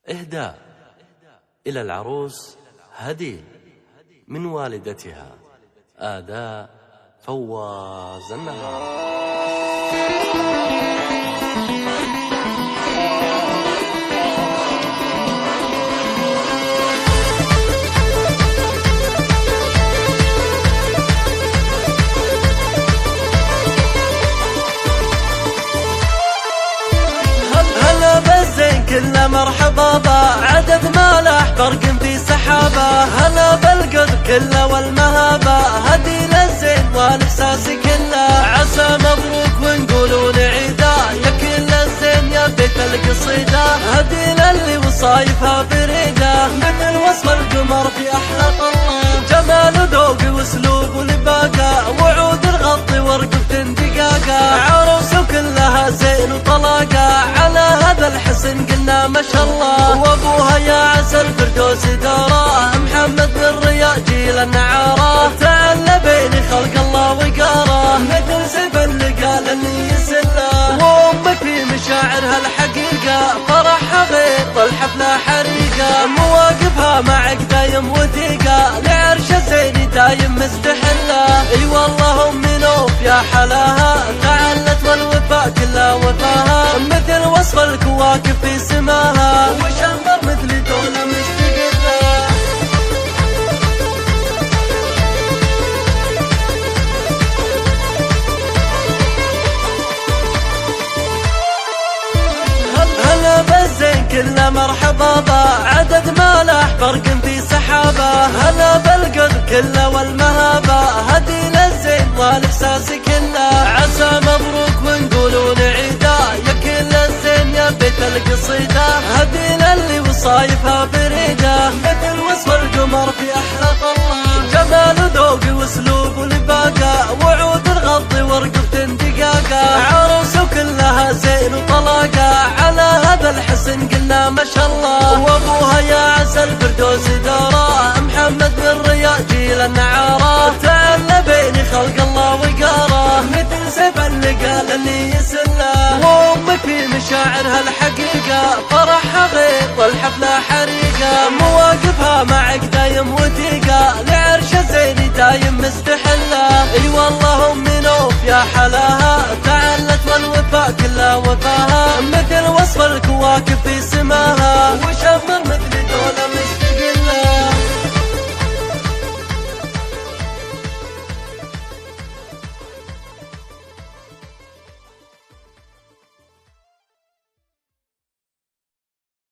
إهداء إلى العروس هدية من والدتها آداء فواز النهار. كله مرحبا با عدد ما لاح فرق في سحابه، هلا بالقدر كله والمهابه، هدي للزين والاحساس كله، عسى مبروك ونقولون عيدا يا كل الزين يا بيت القصيده، هدي للي وصايفها بريده مثل وصف القمر في احلى طله، جمال ذوقي واسلوب ولباقه وعود الغطي ورقبة دقاقه، عروس وكلها زين وطلاقه، على هذا الحسن قلنا ما شاء الله، وابوها يا عسى الفردوس داره، محمد بن رياض جيل النعاره، تعلى بين خلق الله وقاره، مثل سيف اللي قال اللي يسله، وامك في مشاعرها الحقيقه، فرحها غير والحفله حريقه، مواقفها معك دايم وثيقه، لعرش زين دايم مستحله، اي والله امي نوف يا حلاها، تعلت والوفاء كله وفاها، مثل وصف الكواكب في سماها، وشمر مثل دولة مشتاق لها. هلا بالزين كله مرحبا با عدد ما لاح فرق في سحابه، هلا بالقدر كله والمهابه، هدي للزين والاحساس كله، عسى مبروك ونقولون عيدا يا كل الزين يا بيت القصيده، هدي للي وصايفها بريده مثل وصف القمر في احلى طله، جمال ذوقي واسلوب ولباقه وعود الغطي ورقبة دقاقه، عروس وكلها زين وطلاقه، على هذا الحسن قلنا ما شاء الله، وابوها يا عسى الفردوس داره، محمد بن رياض جيل النعاره، تعلى بين خلق الله وقاره، مثل سيف اللي قال اللي يسله، وامك في مشاعرها الحقيقه، فرحها غير والحفله حريقه، مواقفها معك دايم وثيقه، لعرش زين دايم مستحله، اي والله امي نوف يا حلاها، تعلت والوفاء كله وفاها، مثل وصف الكواكب في